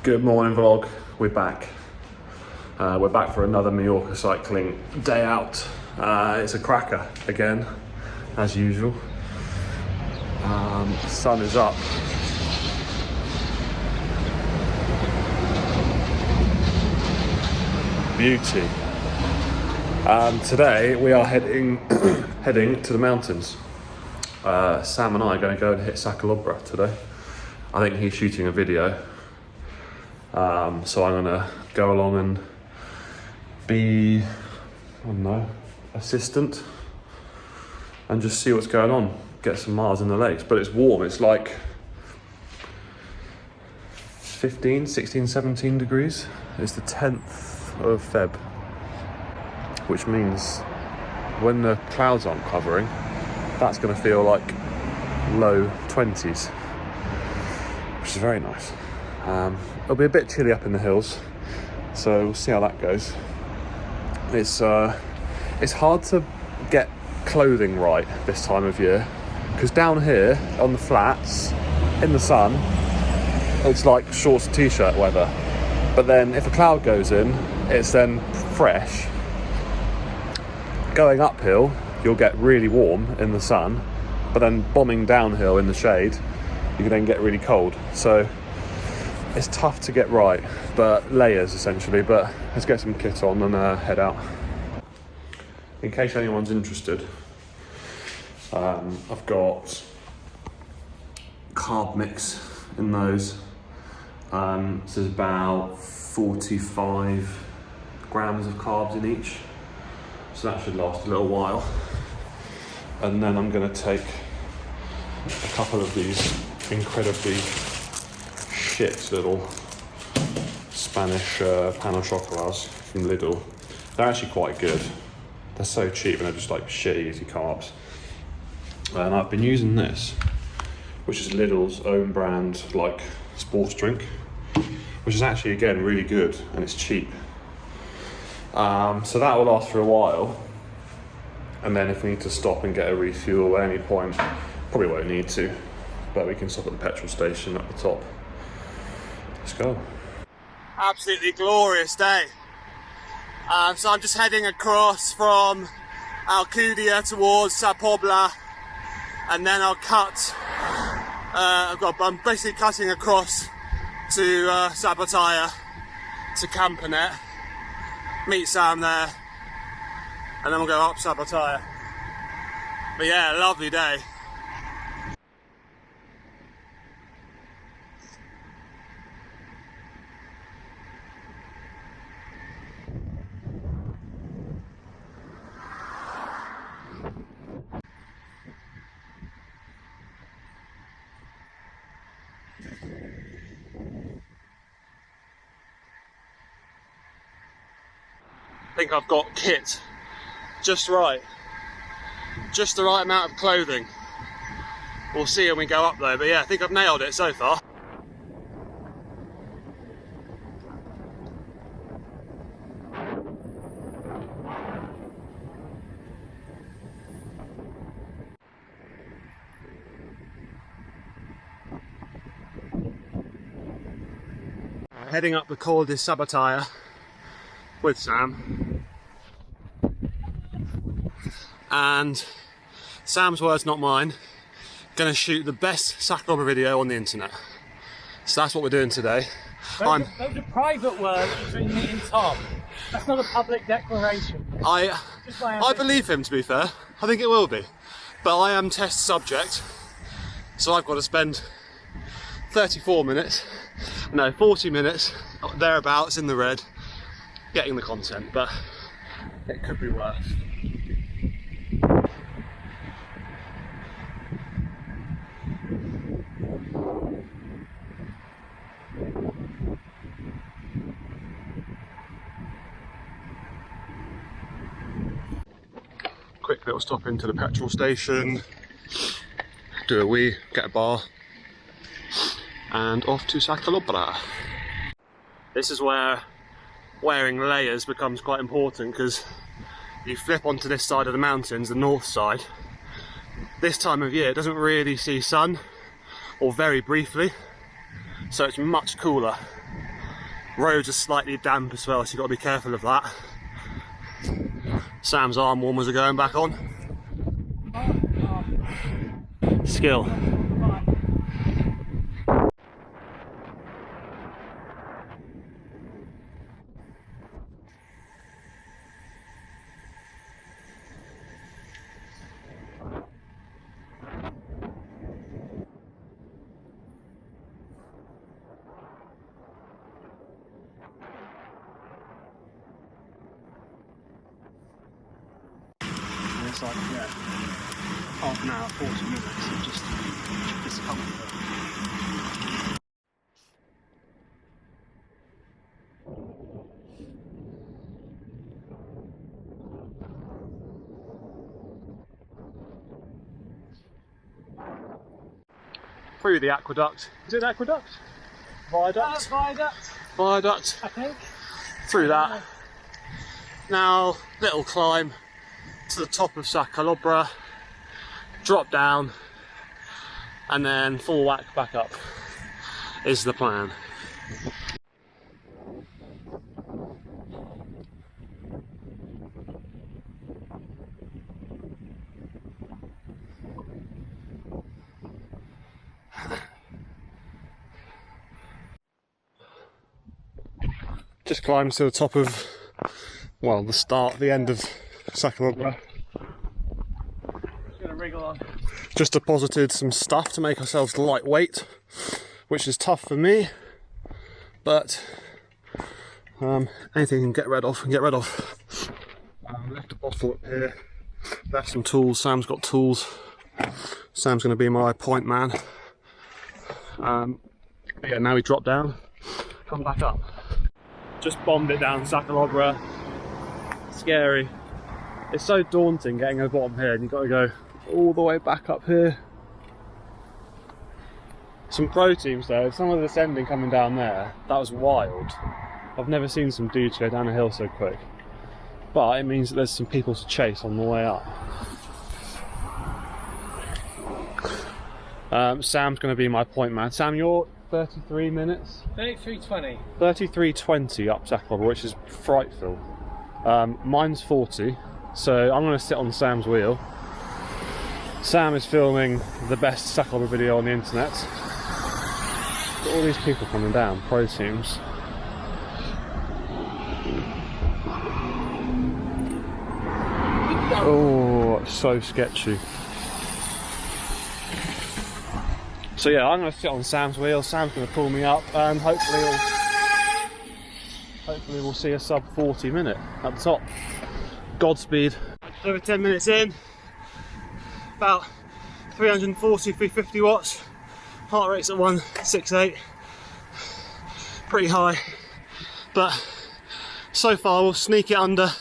Good morning vlog, we're back. We're back for another Mallorca cycling day out. It's a cracker again, as usual. The sun is up. Beauty. Today we are heading to the mountains. Sam and I are going to go and hit Sa Calobra today. I think he's shooting a video. So I'm gonna go along and be, I don't know, assistant and just see what's going on, get some miles in the legs. But it's warm, it's like 15, 16, 17 degrees. It's the 10th of Feb, which means when the clouds aren't covering, that's gonna feel like low 20s, which is very nice. It'll be a bit chilly up in the hills, so we'll see how that goes. It's hard to get clothing right this time of year, because down here on the flats, in the sun, it's like shorts and t-shirt weather. But then if a cloud goes in, it's then fresh. Going uphill, you'll get really warm in the sun, but then bombing downhill in the shade, you can then get really cold. So it's tough to get right, but layers essentially. But let's get some kit on and head out. In case anyone's interested, I've got carb mix in those. This is about 45 grams of carbs in each, so that should last a little while. And then I'm going to take a couple of these incredibly shit little Spanish pan au chocolats from Lidl. They're actually quite good. They're so cheap and they're just like shitty easy carbs. And I've been using this, which is Lidl's own brand like sports drink, which is actually again really good and it's cheap. So that will last for a while. And then if we need to stop and get a refuel at any point, probably won't need to, but we can stop at the petrol station at the top. Let's go. Absolutely glorious day. So I'm just heading across from Alcudia towards Sa Calobra, and then I'll cut. I'm basically cutting across to Sabataya to Campanet, meet Sam there, and then we'll go up Sabataya. But yeah, lovely day. I think I've got kit just right, just the right amount of clothing. We'll see when we go up though, but yeah, I think I've nailed it so far. Heading up the Col de Sabataya with Sam, and Sam's words, not mine, gonna shoot the best Sa Calobra video on the internet. So that's what we're doing today. Those are private words between me and Tom. That's not a public declaration. I believe him, to be fair. I think it will be, but I am test subject, so I've got to spend 40 minutes thereabouts in the red getting the content, but it could be worse. Quick little stop into the petrol station, do a wee, get a bar, and off to Sa Calobra. This is where wearing layers becomes quite important, because you flip onto this side of the mountains, the north side. This time of year it doesn't really see sun, or very briefly, so it's much cooler. Roads are slightly damp as well, so you've got to be careful of that. Sam's arm warmers are going back on. Skill. It's like, yeah, half an hour, 40 minutes of just discomfort. Through the aqueduct. Is it an aqueduct? Viaduct? Viaduct, Viaduct. I think. Through that. Now, little climb to the top of Sa Calobra, drop down, and then full whack back up is the plan. Just climbed to the top of, well, the end of Sa Calobra. Gonna wriggle on. Just deposited some stuff to make ourselves lightweight, which is tough for me, but anything you can get rid of, left a bottle up here, left some tools. Sam's got tools. Sam's going to be my point man. But yeah, now we drop down, come back up. Just bombed it down Sa Calobra. Scary. It's so daunting getting over the bottom here, and you've got to go all the way back up here. Some pro teams though, some of the descending coming down there, that was wild. I've never seen some dudes go down a hill so quick. But it means that there's some people to chase on the way up. Sam's going to be my point man. Sam, you're 33 minutes? 33:20. 33:20 up Sa Calobra, which is frightful. Mine's 40, so I'm going to sit on Sam's wheel. Sam is filming the best Sa Calobra video on the internet. Got all these people coming down, pro teams. Oh, so sketchy. So yeah, I'm going to sit on Sam's wheel. Sam's going to pull me up, and hopefully we'll see a sub 40 minute at the top. Godspeed. Over 10 minutes in, about 340, 350 watts. Heart rate's at 168. Pretty high, but so far we'll sneak it under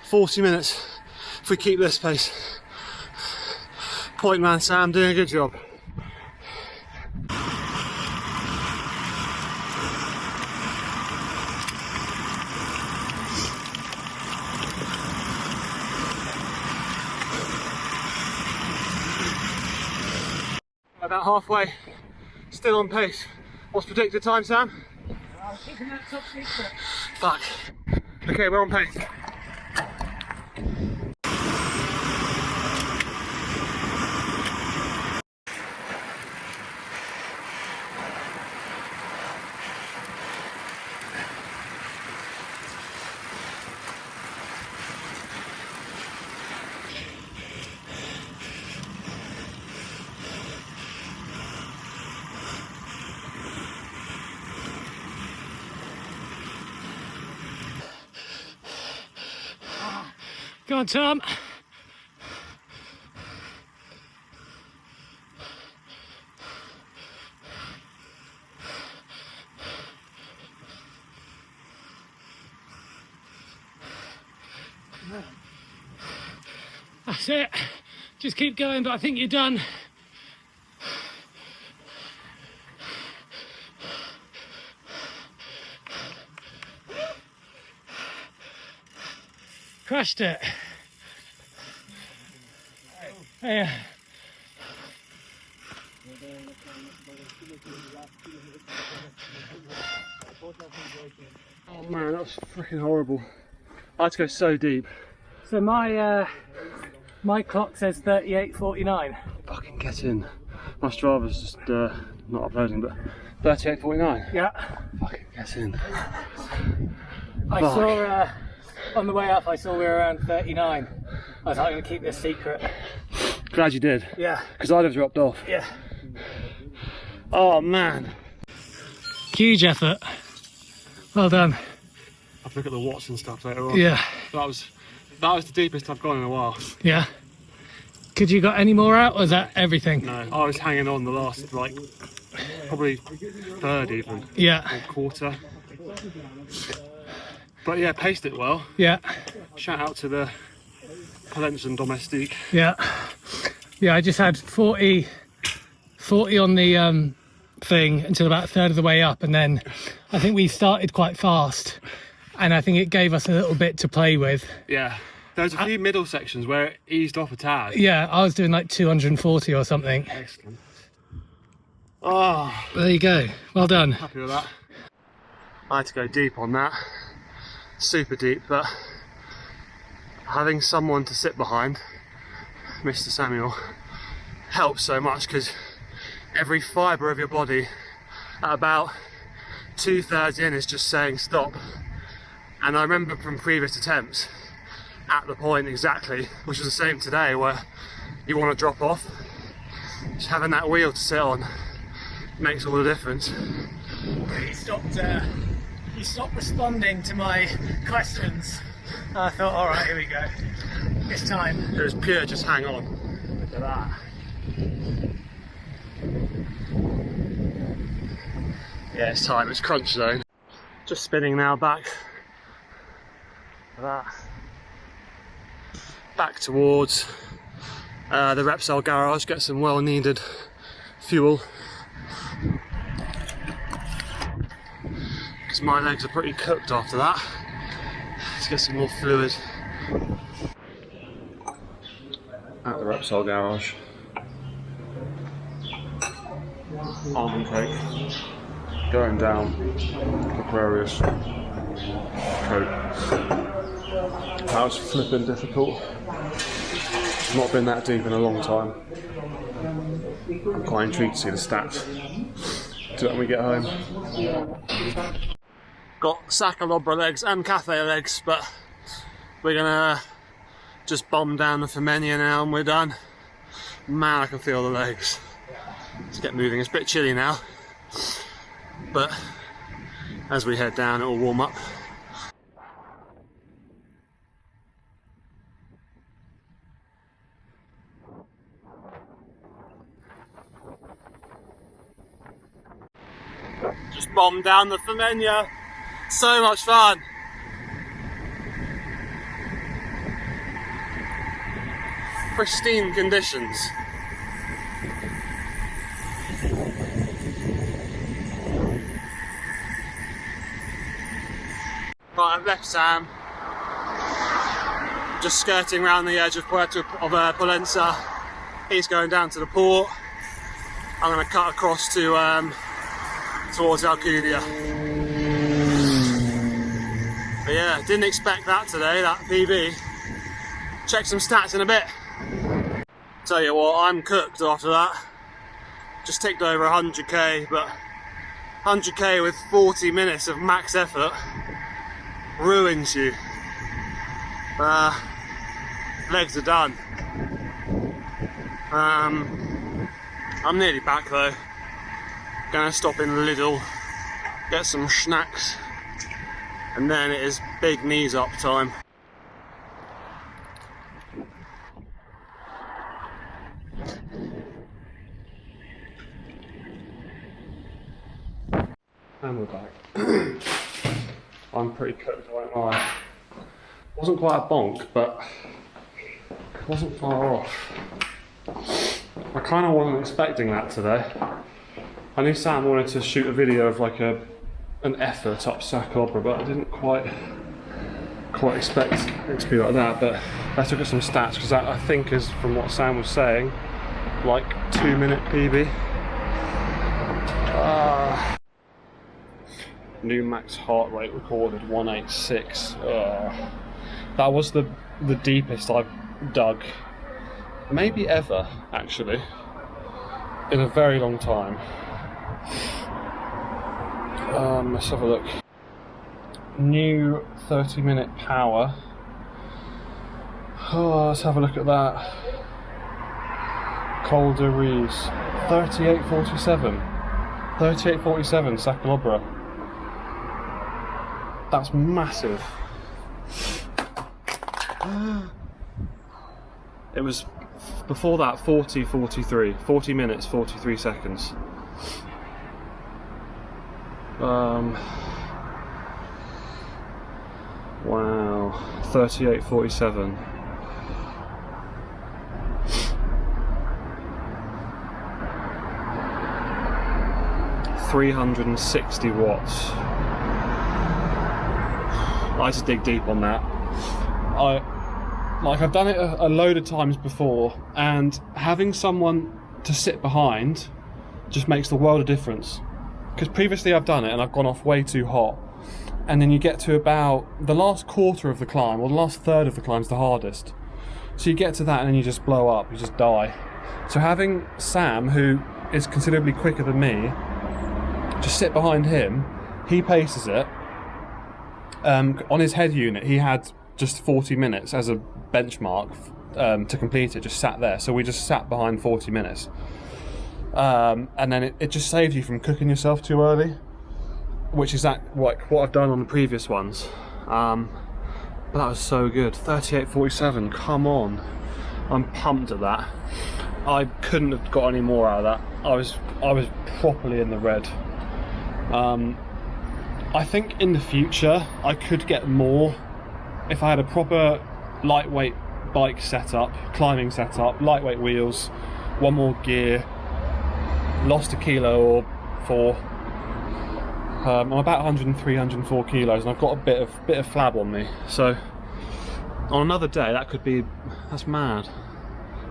40 minutes if we keep this pace. Point man Sam doing a good job. About halfway, still on pace. What's predicted time, Sam? Keeping that top secret. Fuck. Okay, we're on pace. Go on, Tom. That's it. Just keep going, but I think you're done. Crushed it. Yeah. Oh man, that was freaking horrible. I had to go so deep. So my my clock says 38:49. Fucking get in. My Strava's just not uploading, but 38:49. Yeah. Fucking get in. I saw on the way up. I saw we were around 39. I was like, I'm going to keep this secret. Glad you did. Yeah. Because I'd have dropped off. Yeah. Oh man. Huge effort. Well done. I'll look at the watch and stuff later on. Yeah. That was the deepest I've gone in a while. Yeah. Could you got any more out, or is that everything? No, I was hanging on the last, like, probably third even. Yeah. Or quarter. But yeah, paced it well. Yeah. Shout out to the Pollenza Domestique. Yeah. Yeah, I just had 40 on the thing until about a third of the way up, and then I think we started quite fast, and I think it gave us a little bit to play with. Yeah. There's a few middle sections where it eased off a tad. Yeah, I was doing like 240 or something. Excellent. Oh, There you go. Well done. happy with that. I had to go deep on that. Super deep, but having someone to sit behind, Mr. Samuel, helps so much, because every fibre of your body at about 2/3 in is just saying stop. And I remember from previous attempts, at the point exactly, which was the same today, where you want to drop off, just having that wheel to sit on makes all the difference. You stopped responding to my questions. I thought, all right, here we go. It's time. It was pure just hang on. Look at that. Yeah, it's time, it's crunch zone. Just spinning now back. Look at that. Back towards the Repsol garage, get some well needed fuel. Because my legs are pretty cooked after that. Let's get some more fluid. At the Repsol garage. Almond cake. Going down Aquarius. Coke. That was flipping difficult. I've not been that deep in a long time. I'm quite intrigued to see the stats. Do it when we get home. Got Sa Calobra legs and cafe legs, but we're gonna just bomb down the Femenia now and we're done. Man, I can feel the legs. Let's get moving. It's a bit chilly now, but as we head down it will warm up. Just bombed down the Femenia. So much fun. Pristine conditions. Right, I've left Sam. Just skirting around the edge of Pollenza. He's going down to the port. I'm going to cut across to towards Alcudia. But yeah, didn't expect that today, that PB. Check some stats in a bit. Tell you what, I'm cooked after that. Just ticked over 100k, but 100k with 40 minutes of max effort ruins you. Legs are done. I'm nearly back though. Gonna stop in Lidl, get some snacks, and then it is big knees up time. And we're back. I'm pretty cooked, I won't lie. Wasn't quite a bonk, but it wasn't far off. I kind of wasn't expecting that today. I knew Sam wanted to shoot a video of like an effort up Sa Calobra, but I didn't quite expect it to be like that. But let's look at some stats, because that I think is, from what Sam was saying, like 2-minute PB. New max heart rate recorded 186. That was the deepest I've dug, maybe ever, actually, in a very long time. Let's have a look. New 30-minute power. Oh, let's have a look at that. Col de Riz, 3847. 3847, Sa Calobra. That's massive. It was before that 40 minutes 43 seconds. Wow, 3847. $360 watts. I had to dig deep on that. I've done it a load of times before, and having someone to sit behind just makes the world of difference. Because previously I've done it and I've gone off way too hot, and then you get to about the last quarter of the climb, or the last third of the climb is the hardest. So you get to that and then you just blow up, you just die. So having Sam, who is considerably quicker than me, just sit behind him, he paces it. On his head unit, he had just 40 minutes as a benchmark to complete it, just sat there. So we just sat behind 40 minutes. And then it just saves you from cooking yourself too early, which is what I've done on the previous ones. But that was so good. 3847, come on. I'm pumped at that. I couldn't have got any more out of that. I was properly in the red. I think in the future I could get more if I had a proper lightweight bike setup, climbing setup, lightweight wheels, one more gear, lost a kilo or 4. I'm about 103, 104 kilos, and I've got a bit of flab on me. So on another day, that's mad.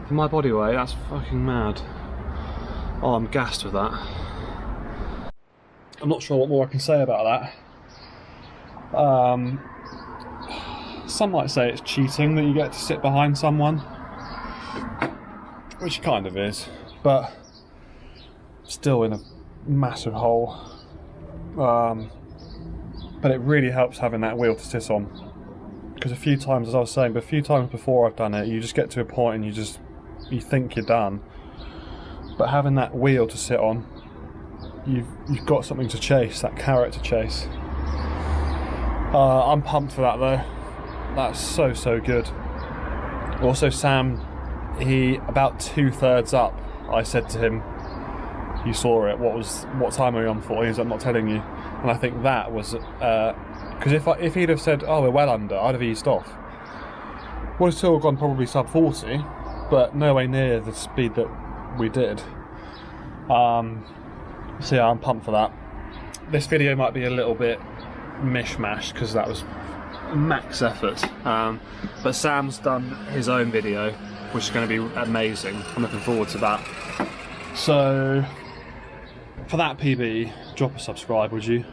For my body weight, that's fucking mad. Oh, I'm gassed with that. I'm not sure what more I can say about that. Some might say it's cheating that you get to sit behind someone, which kind of is, but still in a massive hole. But it really helps having that wheel to sit on, because a few times, as I was saying, but a few times before I've done it, you just get to a point and you think you're done, but having that wheel to sit on, you've got something to chase, that carrot to chase. I'm pumped for that though. That's so good. Also, Sam, he about 2/3 up, I said to him, "You saw it. What time are you on for?" He was, "I'm not telling you." And I think that was because if he'd have said, "Oh, we're well under," I'd have eased off. Would have still gone probably sub-40, but nowhere near the speed that we did. So yeah, I'm pumped for that. This video might be a little bit mishmash because that was max effort, but Sam's done his own video, which is going to be amazing. I'm looking forward to that. So for that PB, drop a subscribe, would you?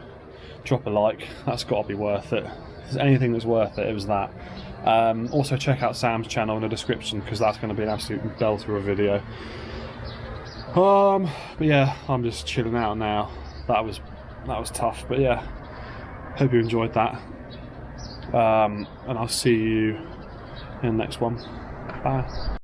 Drop a like. That's got to be worth it. If there's anything that's worth it, it was that. Also check out Sam's channel in the description, because that's going to be an absolute belter of a video. But yeah, I'm just chilling out now. That was tough, but yeah, hope you enjoyed that. And I'll see you in the next one. Bye.